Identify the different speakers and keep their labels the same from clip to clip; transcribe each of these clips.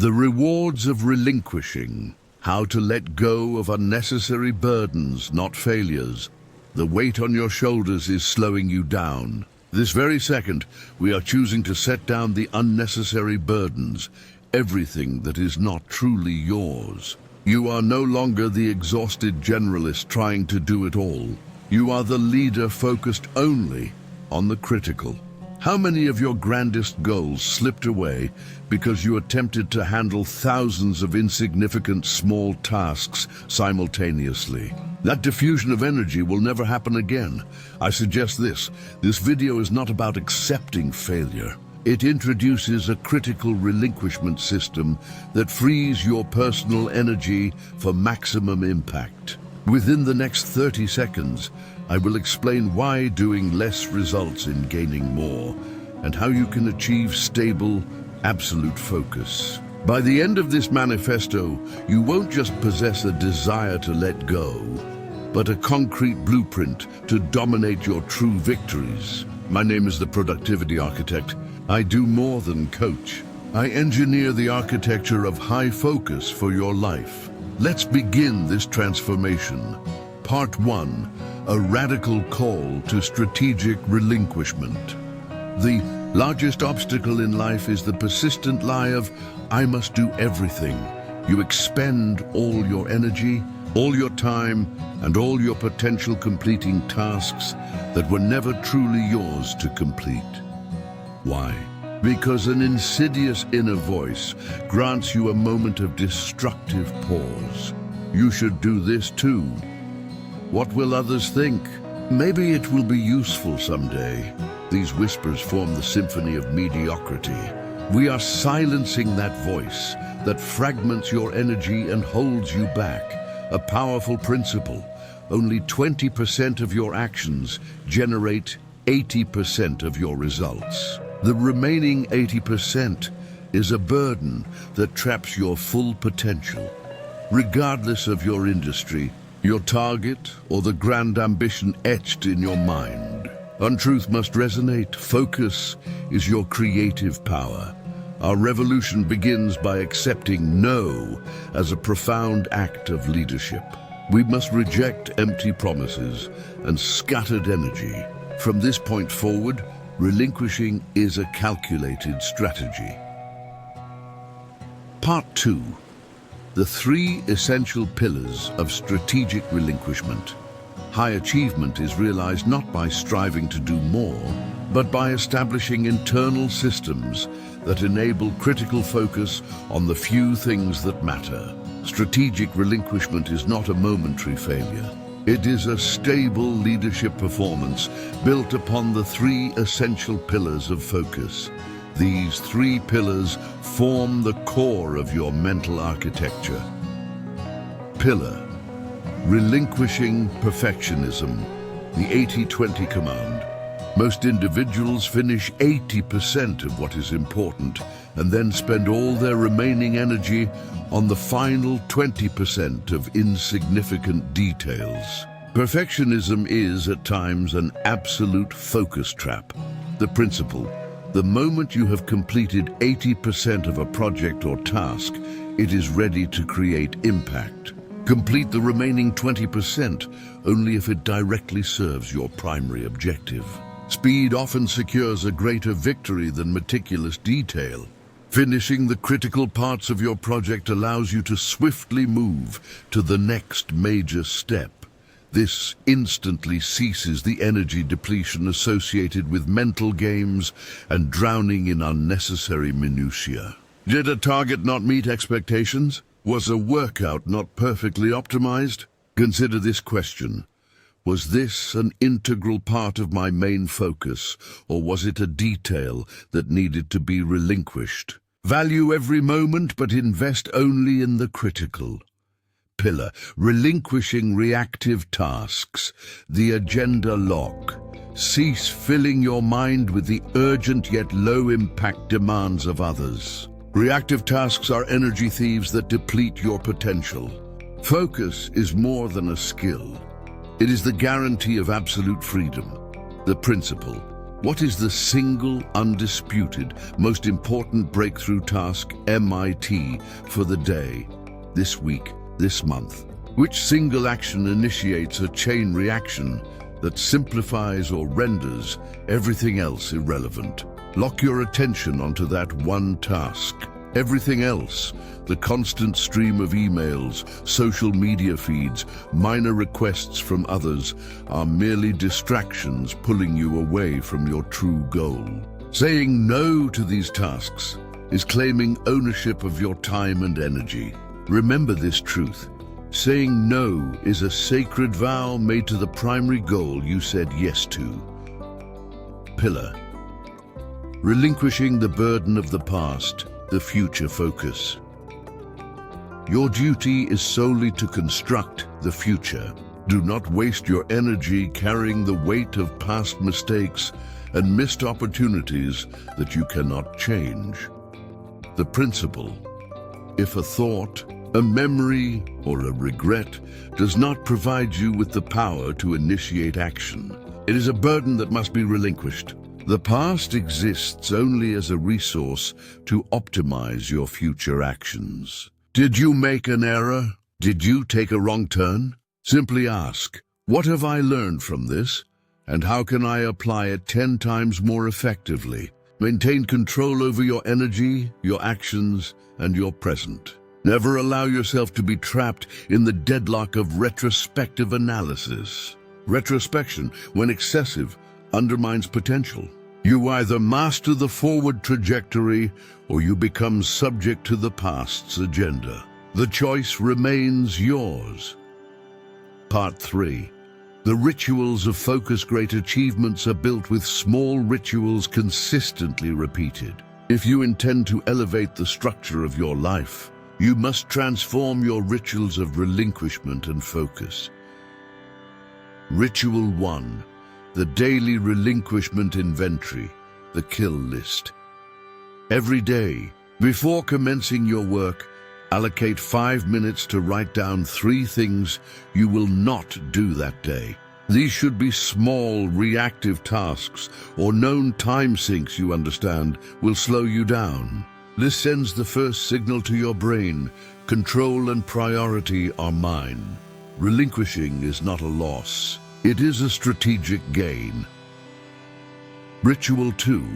Speaker 1: The rewards of relinquishing. How to let go of unnecessary burdens, not failures. The weight on your shoulders is slowing you down. This very second, we are choosing to set down the unnecessary burdens, everything that is not truly yours. You are no longer the exhausted generalist trying to do it all. You are the leader focused only on the critical. How many of your grandest goals slipped away because you attempted to handle thousands of insignificant small tasks simultaneously? That diffusion of energy will never happen again. I suggest this. This video is not about accepting failure. It introduces a critical relinquishment system that frees your personal energy for maximum impact. Within the next 30 seconds, I will explain why doing less results in gaining more, and how you can achieve stable, absolute focus. By the end of this manifesto, you won't just possess a desire to let go, but a concrete blueprint to dominate your true victories. My name is the Productivity Architect. I do more than coach. I engineer the architecture of high focus for your life. Let's begin this transformation. Part 1. A radical call to strategic relinquishment. The largest obstacle in life is the persistent lie of, I must do everything. You expend all your energy, all your time, and all your potential completing tasks that were never truly yours to complete. Why? Because an insidious inner voice grants you a moment of destructive pause. You should do this too. What will others think? Maybe it will be useful someday. These whispers form the symphony of mediocrity. We are silencing that voice that fragments your energy and holds you back. A powerful principle. Only 20% of your actions generate 80% of your results. The remaining 80% is a burden that traps your full potential. Regardless of your industry, your target, or the grand ambition etched in your mind, untruth must resonate. Focus is your creative power. Our revolution begins by accepting no as a profound act of leadership. We must reject empty promises and scattered energy. From this point forward, relinquishing is a calculated strategy. Part 2. The 3 essential pillars of strategic relinquishment. High achievement is realized not by striving to do more, but by establishing internal systems that enable critical focus on the few things that matter. Strategic relinquishment is not a momentary failure. It is a stable leadership performance built upon the 3 essential pillars of focus. These 3 pillars form the core of your mental architecture. Pillar: relinquishing perfectionism, the 80-20 command. Most individuals finish 80% of what is important and then spend all their remaining energy on the final 20% of insignificant details. Perfectionism is, at times, an absolute focus trap. The principle: the moment you have completed 80% of a project or task, it is ready to create impact. Complete the remaining 20% only if it directly serves your primary objective. Speed often secures a greater victory than meticulous detail. Finishing the critical parts of your project allows you to swiftly move to the next major step. This instantly ceases the energy depletion associated with mental games and drowning in unnecessary minutiae. Did a target not meet expectations? Was a workout not perfectly optimized? Consider this question. Was this an integral part of my main focus, or was it a detail that needed to be relinquished? Value every moment, but invest only in the critical. Pillar: relinquishing reactive tasks, the agenda lock. Cease filling your mind with the urgent yet low-impact demands of others. Reactive tasks are energy thieves that deplete your potential. Focus is more than a skill. It is the guarantee of absolute freedom. The principle: What is the single, undisputed, most important breakthrough task MIT for the day, this week, this month? Which single action initiates a chain reaction that simplifies or renders everything else irrelevant? Lock your attention onto that one task. Everything else, the constant stream of emails, social media feeds, minor requests from others, are merely distractions pulling you away from your true goal. Saying no to these tasks is claiming ownership of your time and energy. Remember this truth. Saying no is a sacred vow made to the primary goal you said yes to. Pillar. Relinquishing the burden of the past, the future focus. Your duty is solely to construct the future. Do not waste your energy carrying the weight of past mistakes and missed opportunities that you cannot change. The principle: if a thought, a memory, or a regret does not provide you with the power to initiate action, it is a burden that must be relinquished. The past exists only as a resource to optimize your future actions. Did you make an error? Did you take a wrong turn? Simply ask, what have I learned from this? And how can I apply it 10 times more effectively? Maintain control over your energy, your actions, and your present. Never allow yourself to be trapped in the deadlock of retrospective analysis. Retrospection, when excessive, undermines potential. You either master the forward trajectory or you become subject to the past's agenda. The choice remains yours. Part 3. The rituals of focus. Great achievements are built with small rituals consistently repeated. If you intend to elevate the structure of your life, you must transform your rituals of relinquishment and focus. Ritual 1. The daily relinquishment inventory, the kill list. Every day, before commencing your work, allocate 5 minutes to write down 3 things you will not do that day. These should be small, reactive tasks or known time sinks you understand will slow you down. This sends the first signal to your brain: control and priority are mine. Relinquishing is not a loss. It is a strategic gain. Ritual 2.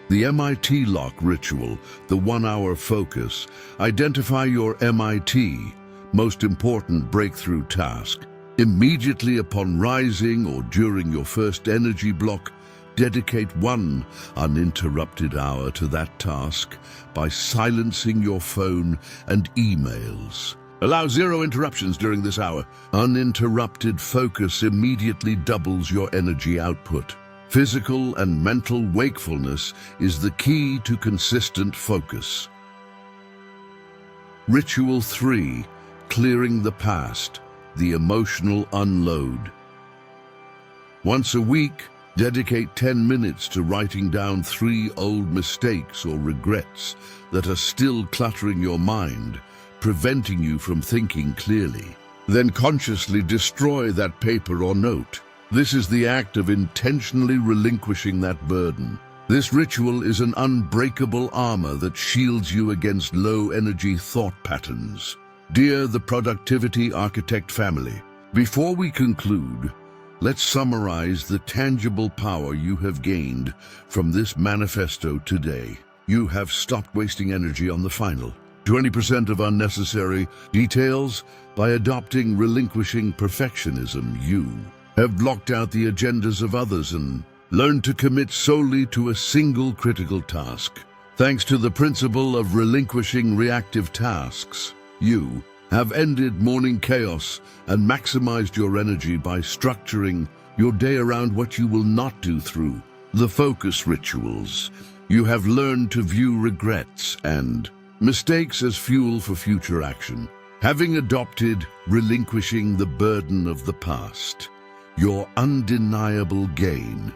Speaker 1: The MIT lock ritual, the 1-hour focus. Identify your MIT, most important breakthrough task. Immediately upon rising or during your first energy block, dedicate 1 uninterrupted hour to that task by silencing your phone and emails. Allow 0 interruptions during this hour. Uninterrupted focus immediately doubles your energy output. Physical and mental wakefulness is the key to consistent focus. Ritual 3. Clearing the past, the emotional unload. Once a week, dedicate 10 minutes to writing down 3 old mistakes or regrets that are still cluttering your mind, preventing you from thinking clearly. Then consciously destroy that paper or note. This is the act of intentionally relinquishing that burden. This ritual is an unbreakable armor that shields you against low-energy thought patterns. Dear the Productivity Architect family, before we conclude, let's summarize the tangible power you have gained from this manifesto today. You have stopped wasting energy on the final 20% of unnecessary details. By adopting relinquishing perfectionism, you have blocked out the agendas of others and learned to commit solely to a single critical task. Thanks to the principle of relinquishing reactive tasks, you have ended morning chaos and maximized your energy by structuring your day around what you will not do through the focus rituals. You have learned to view regrets and mistakes as fuel for future action. Having adopted relinquishing the burden of the past, your undeniable gain,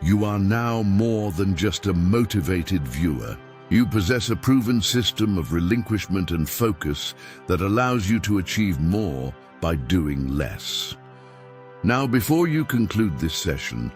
Speaker 1: you are now more than just a motivated viewer. You possess a proven system of relinquishment and focus that allows you to achieve more by doing less. Now, before you conclude this session,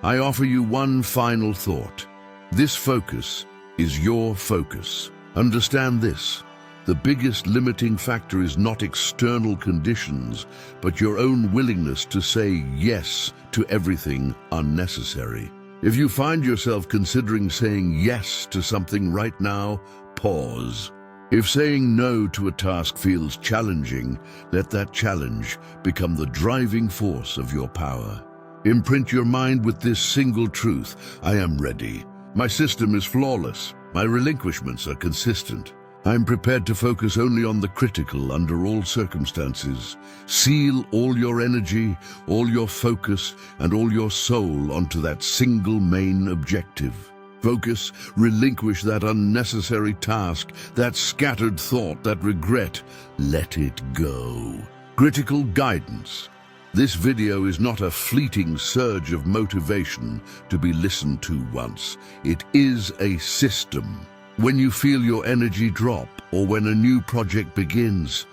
Speaker 1: I offer you one final thought. This focus is your focus. Understand this. The biggest limiting factor is not external conditions, but your own willingness to say yes to everything unnecessary. If you find yourself considering saying yes to something right now, pause. If saying no to a task feels challenging, let that challenge become the driving force of your power. Imprint your mind with this single truth: I am ready. My system is flawless. My relinquishments are consistent. I am prepared to focus only on the critical under all circumstances. Seal all your energy, all your focus, and all your soul onto that single main objective. Focus, relinquish that unnecessary task, that scattered thought, that regret. Let it go. Critical guidance. This video is not a fleeting surge of motivation to be listened to once. It is a system. When you feel your energy drop, or when a new project begins,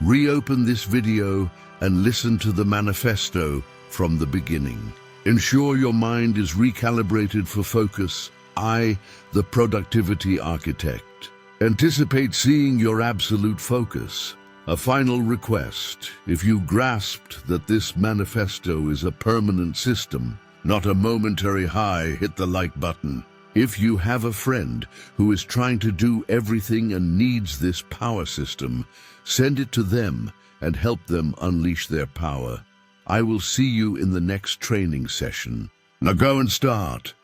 Speaker 1: reopen this video and listen to the manifesto from the beginning. Ensure your mind is recalibrated for focus. I, the productivity architect. Anticipate seeing your absolute focus. A final request: if you grasped that this manifesto is a permanent system, not a momentary high, hit the like button. If you have a friend who is trying to do everything and needs this power system, send it to them and help them unleash their power. I will see you in the next training session. Now go and start.